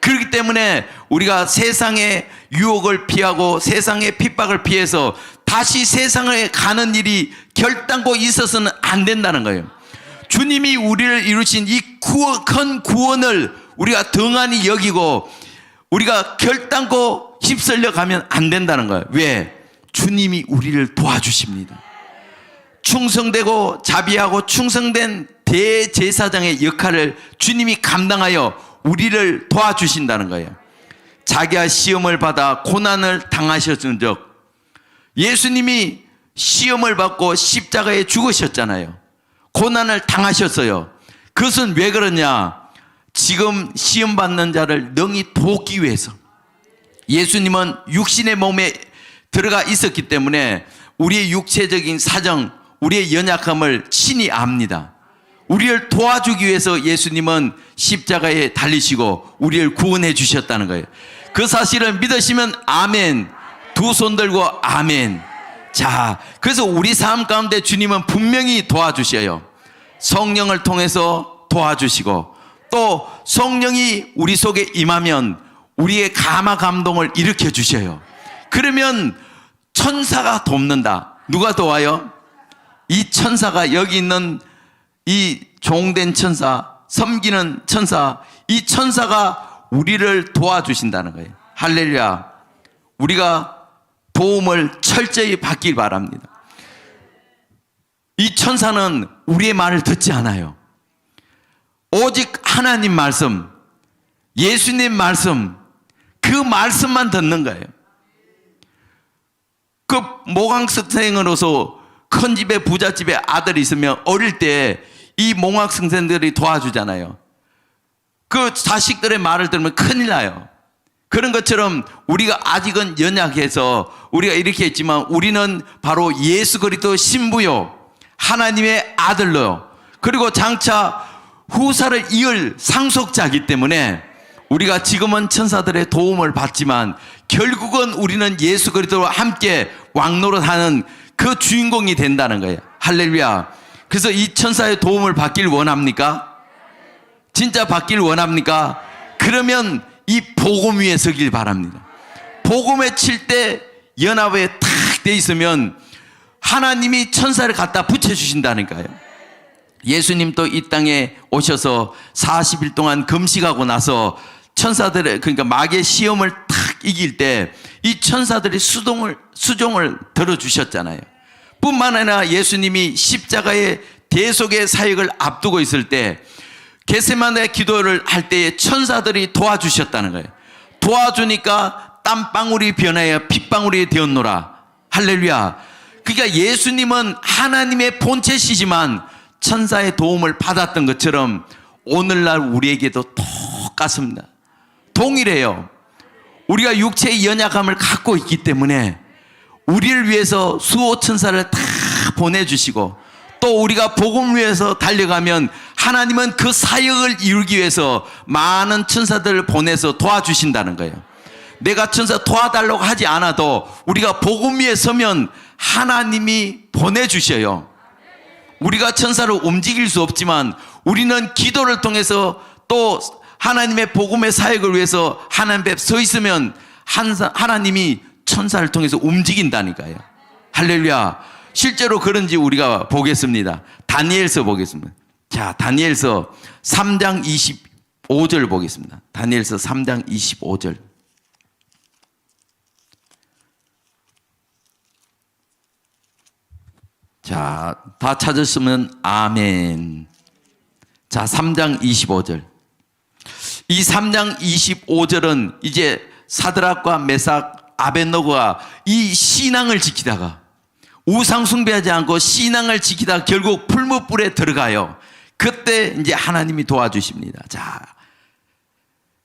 그렇기 때문에 우리가 세상의 유혹을 피하고 세상의 핍박을 피해서 다시 세상에 가는 일이 결단코 있어서는 안 된다는 거예요. 주님이 우리를 이루신 이 큰 구원을 우리가 등한히 여기고 우리가 결단코 휩쓸려 가면 안 된다는 거예요. 왜? 주님이 우리를 도와주십니다. 충성되고 자비하고 충성된 대제사장의 역할을 주님이 감당하여 우리를 도와주신다는 거예요. 자기가 시험을 받아 고난을 당하셨은즉, 예수님이 시험을 받고 십자가에 죽으셨잖아요. 고난을 당하셨어요. 그것은 왜 그러냐? 지금 시험 받는 자를 능히 돕기 위해서. 예수님은 육신의 몸에 들어가 있었기 때문에 우리의 육체적인 사정, 우리의 연약함을 친히 압니다. 우리를 도와주기 위해서 예수님은 십자가에 달리시고 우리를 구원해 주셨다는 거예요. 그 사실을 믿으시면 아멘. 두 손 들고 아멘. 자, 그래서 우리 삶 가운데 주님은 분명히 도와주셔요. 성령을 통해서 도와주시고, 또 성령이 우리 속에 임하면 우리의 감화 감동을 일으켜 주셔요. 그러면 천사가 돕는다. 누가 도와요? 이 천사가, 여기 있는 이 종된 천사, 섬기는 천사, 이 천사가 우리를 도와주신다는 거예요. 할렐루야. 우리가 도움을 철저히 받길 바랍니다. 이 천사는 우리의 말을 듣지 않아요. 오직 하나님 말씀, 예수님 말씀, 그 말씀만 듣는 거예요. 그 모강선생으로서 큰 집에 부잣집에 아들이 있으면 어릴 때 이 몽학선생들이 도와주잖아요. 그 자식들의 말을 들으면 큰일 나요. 그런 것처럼 우리가 아직은 연약해서 우리가 이렇게 했지만 우리는 바로 예수 그리스도 신부요, 하나님의 아들로요, 그리고 장차 후사를 이을 상속자이기 때문에 우리가 지금은 천사들의 도움을 받지만 결국은 우리는 예수 그리스도와 함께 왕노릇하는 그 주인공이 된다는 거예요. 할렐루야. 그래서 이 천사의 도움을 받길 원합니까? 진짜 받길 원합니까? 그러면 이 복음 위에 서길 바랍니다. 복음에 칠 때 연합에 탁 돼 있으면 하나님이 천사를 갖다 붙여주신다니까요. 예수님도 이 땅에 오셔서 40일 동안 금식하고 나서 천사들의, 그러니까 마귀의 시험을 탁 이길 때 이 천사들이 수종을 들어주셨잖아요. 뿐만 아니라 예수님이 십자가의 대속의 사역을 앞두고 있을 때 겟세마네 기도를 할 때에 천사들이 도와주셨다는 거예요. 도와주니까 땀방울이 변하여 핏방울이 되었노라. 할렐루야. 그러니까 예수님은 하나님의 본체시지만 천사의 도움을 받았던 것처럼 오늘날 우리에게도 똑같습니다. 동일해요. 우리가 육체의 연약함을 갖고 있기 때문에 우리를 위해서 수호 천사를 다 보내주시고, 또 우리가 복음을 위해서 달려가면 하나님은 그 사역을 이루기 위해서 많은 천사들을 보내서 도와주신다는 거예요. 내가 천사 도와달라고 하지 않아도 우리가 복음 위에 서면 하나님이 보내주셔요. 우리가 천사를 움직일 수 없지만 우리는 기도를 통해서 또 하나님의 복음의 사역을 위해서 하나님 앞에 서 있으면 하나님이 천사를 통해서 움직인다니까요. 할렐루야. 실제로 그런지 우리가 보겠습니다. 다니엘서 보겠습니다. 자, 다니엘서 3장 25절 보겠습니다. 다니엘서 3장 25절. 자, 다 찾으시면 아멘. 자, 3장 25절. 이 3장 25절은 이제 사드락과 메삭, 아벳노고가 이 신앙을 지키다가, 우상 숭배하지 않고 신앙을 지키다가 결국 풀무불에 들어가요. 그때 이제 하나님이 도와주십니다. 자,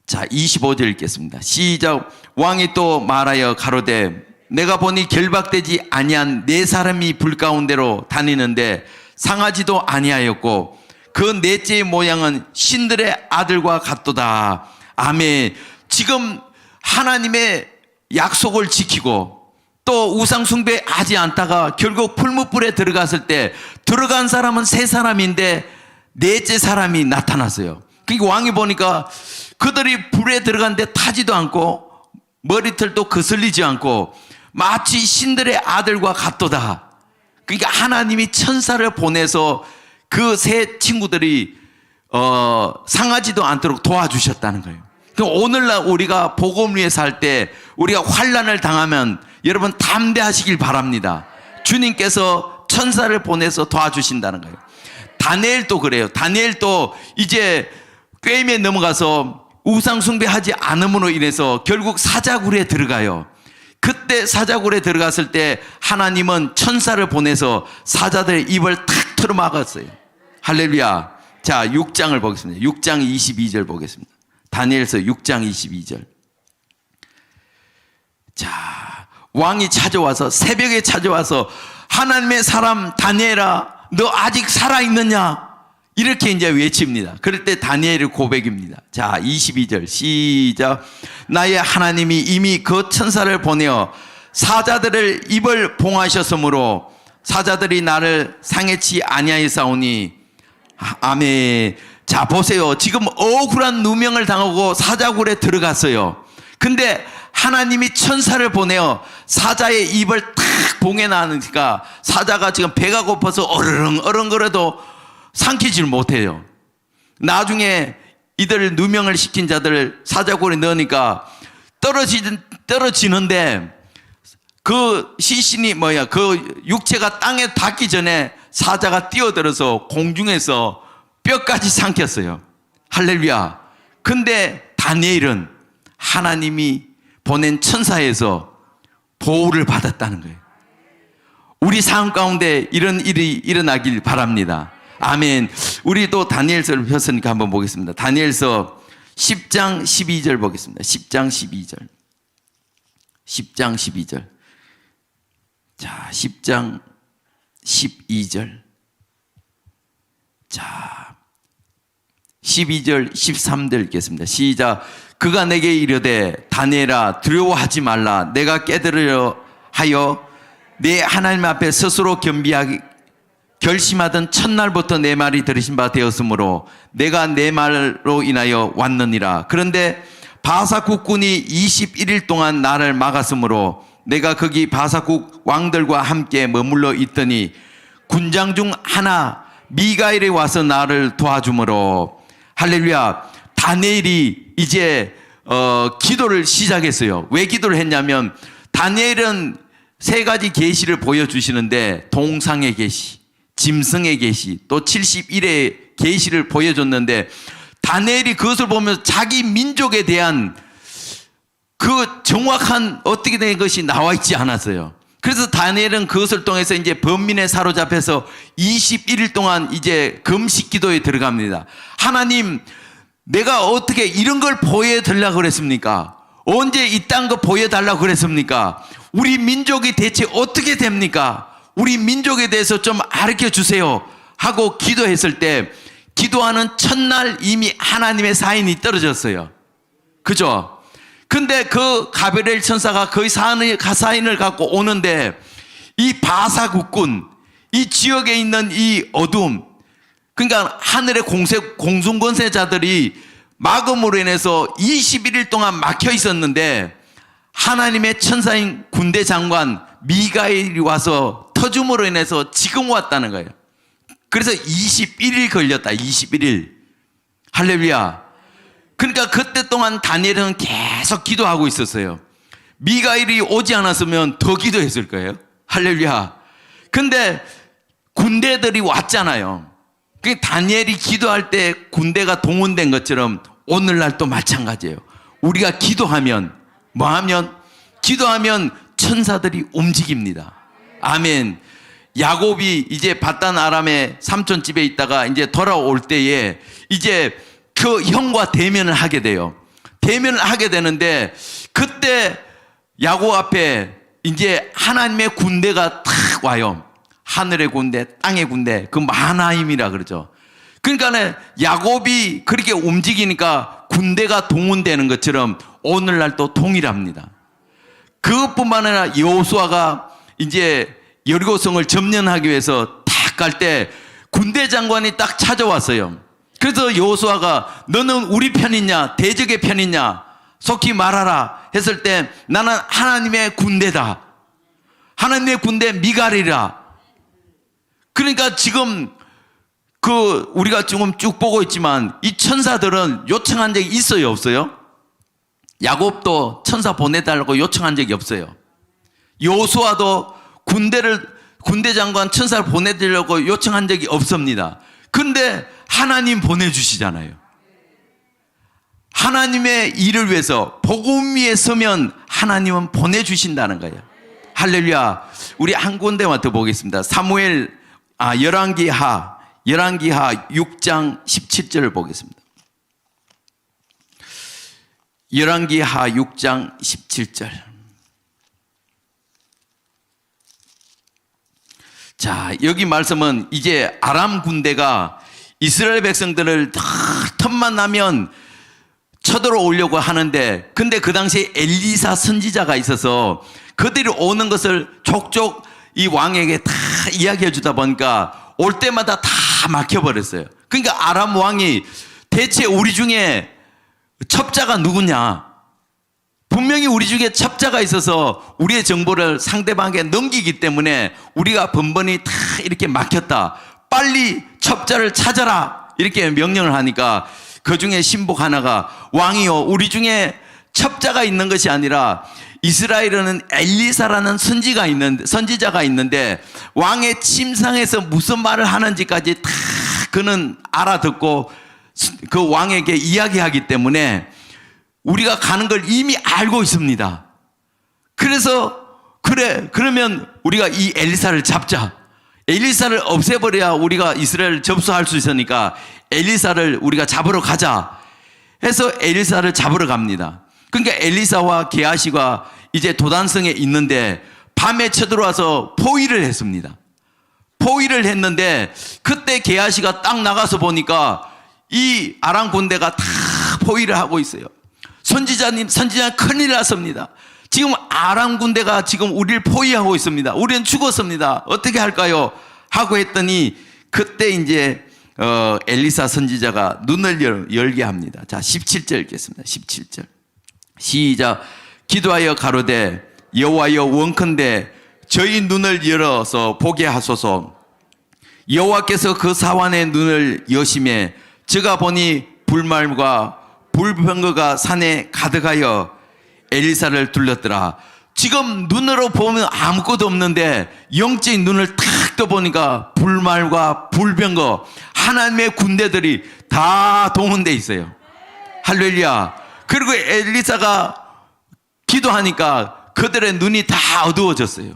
25절 읽겠습니다. 시작. 왕이 또 말하여 가로되 내가 보니 결박되지 아니한 네 사람이 불 가운데로 다니는데 상하지도 아니하였고 그 넷째의 모양은 신들의 아들과 같도다. 아멘. 지금 하나님의 약속을 지키고 또 우상 숭배하지 않다가 결국 풀무불에 들어갔을 때 들어간 사람은 세 사람인데 넷째 사람이 나타났어요. 그러니까 왕이 보니까 그들이 불에 들어갔는데 타지도 않고 머리털도 거슬리지 않고 마치 신들의 아들과 같도다. 그러니까 하나님이 천사를 보내서 그 세 친구들이 상하지도 않도록 도와주셨다는 거예요. 그러니까 오늘날 우리가 복음 위에 살 때 우리가 환난을 당하면 여러분 담대하시길 바랍니다. 주님께서 천사를 보내서 도와주신다는 거예요. 다니엘도 그래요. 다니엘도 이제 꾀임에 넘어가서 우상 숭배하지 않음으로 인해서 결국 사자굴에 들어가요. 그때 사자굴에 들어갔을 때 하나님은 천사를 보내서 사자들의 입을 탁 틀어막았어요. 할렐루야. 자, 6장을 보겠습니다. 6장 22절 보겠습니다. 다니엘서 6장 22절. 자, 왕이 찾아와서 새벽에 찾아와서 하나님의 사람 다니엘아 너 아직 살아있느냐 이렇게 이제 외칩니다. 그럴 때 다니엘의 고백입니다. 자, 22절 시작. 나의 하나님이 이미 그 천사를 보내어 사자들을 입을 봉하셨으므로 사자들이 나를 상해치 아니하였사오니 아멘. 자, 보세요. 지금 억울한 누명을 당하고 사자굴에 들어갔어요. 근데 하나님이 천사를 보내어 사자의 입을 탁 봉해놔니까 사자가 지금 배가 고파서 어르렁거려도 삼키질 못해요. 나중에 이들 누명을 시킨 자들을 사자굴에 넣으니까 떨어지는데 그 시신이 그 육체가 땅에 닿기 전에 사자가 뛰어들어서 공중에서 뼈까지 삼켰어요. 할렐루야. 근데 다니엘은 하나님이 보낸 천사에서 보호를 받았다는 거예요. 우리 삶 가운데 이런 일이 일어나길 바랍니다. 아멘. 우리도 다니엘서를 폈으니까 한번 보겠습니다. 다니엘서 10장 12절 보겠습니다. 10장 12절. 10장 12절. 자, 10장 12절. 자, 12절 13절 읽겠습니다. 시작. 그가 내게 이르되 다니엘아 두려워하지 말라. 내가 깨달으려 하여 내 하나님 앞에 스스로 겸비하기 결심하던 첫날부터 내 말이 들으신 바 되었으므로 내가 내 말로 인하여 왔느니라. 그런데 바사 국군이 21일 동안 나를 막았으므로 내가 거기 바사국 왕들과 함께 머물러 있더니 군장 중 하나 미가엘이 와서 나를 도와주므로 할렐루야. 다니엘이 이제 기도를 시작했어요. 왜 기도를 했냐면 다니엘은 세 가지 계시를 보여주시는데 동상의 계시, 짐승의 계시, 또 71의 계시를 보여줬는데 다니엘이 그것을 보면서 자기 민족에 대한 그 정확한 어떻게 된 것이 나와 있지 않았어요. 그래서 다니엘은 그것을 통해서 이제 범민에 사로잡혀서 21일 동안 이제 금식 기도에 들어갑니다. 하나님, 내가 어떻게 이런 걸 보여달라고 그랬습니까? 언제 이딴 거 보여달라고 그랬습니까? 우리 민족이 대체 어떻게 됩니까? 우리 민족에 대해서 좀 가르쳐 주세요 하고 기도했을 때 기도하는 첫날 이미 하나님의 사인이 떨어졌어요. 그죠? 근데 그 가브리엘 천사가 그 사인을 갖고 오는데 이 바사 국군, 이 지역에 있는 이 어둠, 그러니까 하늘의 공중권세자들이 막음으로 인해서 21일 동안 막혀 있었는데 하나님의 천사인 군대 장관 미가엘이 와서 터줌으로 인해서 지금 왔다는 거예요. 그래서 21일 걸렸다. 21일. 할렐루야. 그러니까 그때 동안 다니엘은 계속 기도하고 있었어요. 미가엘이 오지 않았으면 더 기도했을 거예요. 할렐루야. 근데 군대들이 왔잖아요. 다니엘이 기도할 때 군대가 동원된 것처럼 오늘날 또 마찬가지예요. 우리가 기도하면 뭐하면? 기도하면 천사들이 움직입니다. 아멘. 야곱이 이제 바단 아람의 삼촌 집에 있다가 이제 돌아올 때에 이제 그 형과 대면을 하게 돼요. 대면을 하게 되는데 그때 야곱 앞에 이제 하나님의 군대가 탁 와요. 하늘의 군대, 땅의 군대, 그 마하나임이라 그러죠. 그러니까 야곱이 그렇게 움직이니까 군대가 동원되는 것처럼 오늘날 또 동일합니다. 그것뿐만 아니라 여호수아가 이제 여리고성을 점령하기 위해서 딱 갈 때 군대 장관이 딱 찾아왔어요. 그래서 여호수아가 너는 우리 편이냐 대적의 편이냐 속히 말하라 했을 때 나는 하나님의 군대다. 하나님의 군대 미갈이라. 그러니까 지금 우리가 지금 쭉 보고 있지만 이 천사들은 요청한 적이 있어요, 없어요? 야곱도 천사 보내달라고 요청한 적이 없어요. 여호수아도 군대 장관 천사를 보내드리려고 요청한 적이 없습니다. 근데 하나님 보내주시잖아요. 하나님의 일을 위해서 복음 위에 서면 하나님은 보내주신다는 거예요. 할렐루야. 우리 한 군데만 더 보겠습니다. 열왕기하 6장 17절을 보겠습니다. 열왕기하 6장 17절. 자, 여기 말씀은 이제 아람 군대가 이스라엘 백성들을 틈만 나면 쳐들어오려고 하는데, 근데 그 당시에 엘리사 선지자가 있어서 그들이 오는 것을 족족 이 왕에게 다 이야기해 주다 보니까 올 때마다 다 막혀버렸어요. 그러니까 아람 왕이 대체 우리 중에 첩자가 누구냐? 분명히 우리 중에 첩자가 있어서 우리의 정보를 상대방에게 넘기기 때문에 우리가 번번이 다 이렇게 막혔다. 빨리 첩자를 찾아라. 이렇게 명령을 하니까 그 중에 신복 하나가 왕이요, 우리 중에 첩자가 있는 것이 아니라 이스라엘에는 엘리사라는 선지자가 있는데 왕의 침상에서 무슨 말을 하는지까지 다 그는 알아듣고 그 왕에게 이야기하기 때문에 우리가 가는 걸 이미 알고 있습니다. 그래서 그러면 우리가 이 엘리사를 잡자. 엘리사를 없애버려야 우리가 이스라엘을 접수할 수 있으니까 엘리사를 우리가 잡으러 가자 해서 엘리사를 잡으러 갑니다. 그러니까 엘리사와 게하시가 이제 도단성에 있는데 밤에 쳐들어와서 포위를 했습니다. 포위를 했는데 그때 게하시가 딱 나가서 보니까 이 아람 군대가 다 포위를 하고 있어요. 선지자님 큰일 났습니다. 지금 아람 군대가 지금 우리를 포위하고 있습니다. 우리는 죽었습니다. 어떻게 할까요? 하고 했더니 그때 이제 엘리사 선지자가 눈을 열게 합니다. 자, 17절 읽겠습니다. 17절. 시작. 기도하여 가로되 여호와여 원컨대 저희 눈을 열어서 보게 하소서. 여호와께서 그 사환의 눈을 여심해 저가 보니 불말과 불병거가 산에 가득하여 엘리사를 둘렀더라. 지금 눈으로 보면 아무것도 없는데 영적인 눈을 탁 떠보니까 불말과 불병거 하나님의 군대들이 다 동원돼 있어요. 할렐루야. 그리고 엘리사가 기도하니까 그들의 눈이 다 어두워졌어요.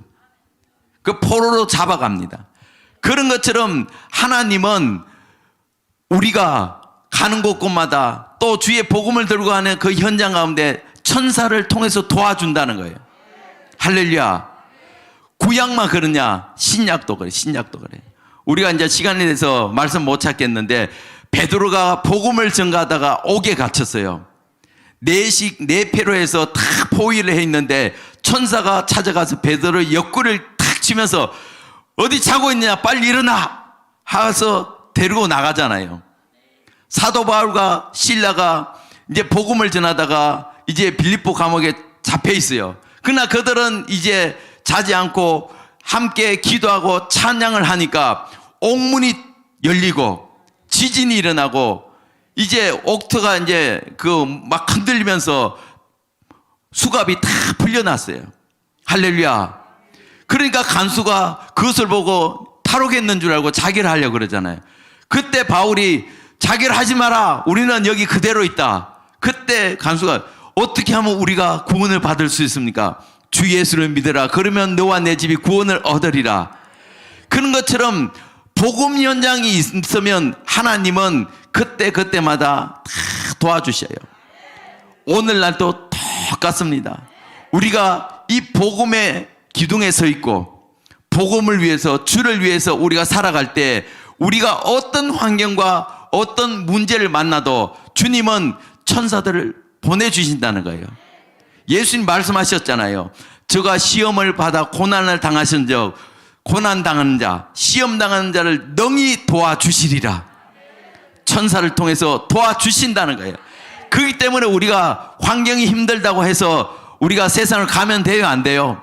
그 포로로 잡아갑니다. 그런 것처럼 하나님은 우리가 가는 곳곳마다 또 주의 복음을 들고 가는 그 현장 가운데 천사를 통해서 도와준다는 거예요. 할렐루야. 구약만 그러냐? 신약도 그래. 신약도 그래. 우리가 이제 시간이 돼서 말씀 못 찾겠는데 베드로가 복음을 전가하다가 옥에 갇혔어요. 네 패로에서 다 포위를 해 있는데 천사가 찾아가서 베드로 옆구리를 탁 치면서 어디 자고 있냐? 빨리 일어나! 하서 데리고 나가잖아요. 사도 바울과 실라가 이제 복음을 전하다가 이제 빌립보 감옥에 잡혀 있어요. 그러나 그들은 이제 자지 않고 함께 기도하고 찬양을 하니까 옥문이 열리고 지진이 일어나고 이제 옥터가 이제 그 막 흔들리면서 수갑이 다 풀려났어요. 할렐루야. 그러니까 간수가 그것을 보고 탈옥했는 줄 알고 자결을 하려고 그러잖아요. 그때 바울이 자결 하지 마라. 우리는 여기 그대로 있다. 그때 간수가 어떻게 하면 우리가 구원을 받을 수 있습니까? 주 예수를 믿으라. 그러면 너와 내 집이 구원을 얻으리라. 그런 것처럼 복음 현장이 있으면 하나님은 그때마다 다 도와주셔요. 오늘날도 똑같습니다. 우리가 이 복음의 기둥에 서 있고 복음을 위해서 주를 위해서 우리가 살아갈 때 우리가 어떤 환경과 어떤 문제를 만나도 주님은 천사들을 보내주신다는 거예요. 예수님 말씀하셨잖아요. 저가 시험을 받아 고난을 당하신 적 고난당하는 자, 시험당하는 자를 능히 도와주시리라. 천사를 통해서 도와주신다는 거예요. 그렇기 때문에 우리가 환경이 힘들다고 해서 우리가 세상을 가면 돼요, 안 돼요?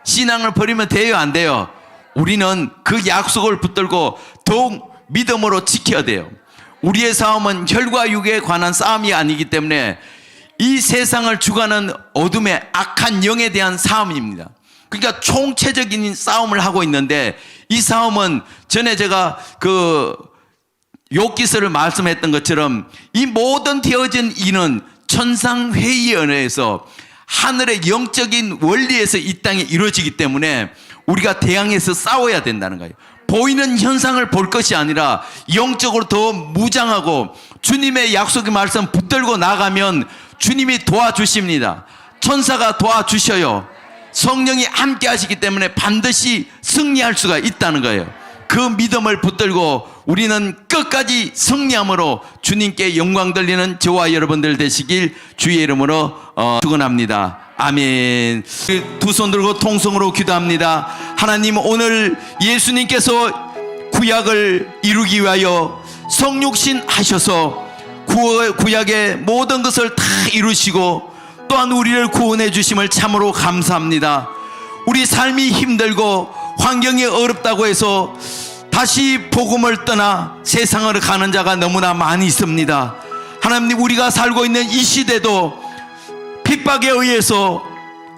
신앙을 버리면 돼요, 안 돼요? 우리는 그 약속을 붙들고 더욱 믿음으로 지켜야 돼요. 우리의 싸움은 혈과 육에 관한 싸움이 아니기 때문에 이 세상을 주관하는 어둠의 악한 영에 대한 싸움입니다. 그러니까 총체적인 싸움을 하고 있는데 이 싸움은 전에 제가 그 욥기서를 말씀했던 것처럼 이 모든 되어진 이는 천상회의원회에서 하늘의 영적인 원리에서 이 땅에 이루어지기 때문에 우리가 대항해서 싸워야 된다는 거예요. 보이는 현상을 볼 것이 아니라 영적으로 더 무장하고 주님의 약속의 말씀 붙들고 나가면 주님이 도와주십니다. 천사가 도와주셔요. 성령이 함께 하시기 때문에 반드시 승리할 수가 있다는 거예요. 그 믿음을 붙들고 우리는 끝까지 승리함으로 주님께 영광 돌리는 저와 여러분들 되시길 주의 이름으로 축원합니다. 아멘. 두 손 들고 통성으로 기도합니다. 하나님, 오늘 예수님께서 구약을 이루기 위하여 성육신 하셔서 구약의 모든 것을 다 이루시고 또한 우리를 구원해 주심을 참으로 감사합니다. 우리 삶이 힘들고 환경이 어렵다고 해서 다시 복음을 떠나 세상으로 가는 자가 너무나 많이 있습니다. 하나님, 우리가 살고 있는 이 시대도 핍박에 의해서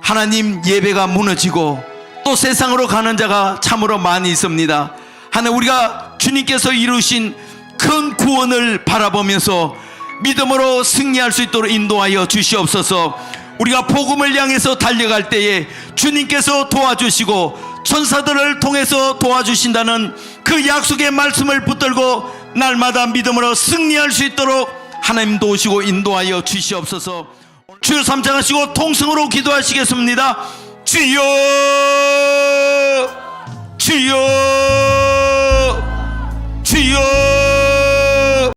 하나님 예배가 무너지고 또 세상으로 가는 자가 참으로 많이 있습니다. 하나님, 우리가 주님께서 이루신 큰 구원을 바라보면서 믿음으로 승리할 수 있도록 인도하여 주시옵소서. 우리가 복음을 향해서 달려갈 때에 주님께서 도와주시고 천사들을 통해서 도와주신다는 그 약속의 말씀을 붙들고 날마다 믿음으로 승리할 수 있도록 하나님 도우시고 인도하여 주시옵소서. 주여 삼창하시고 통성으로 기도하시겠습니다. 주여, 주여, 주여.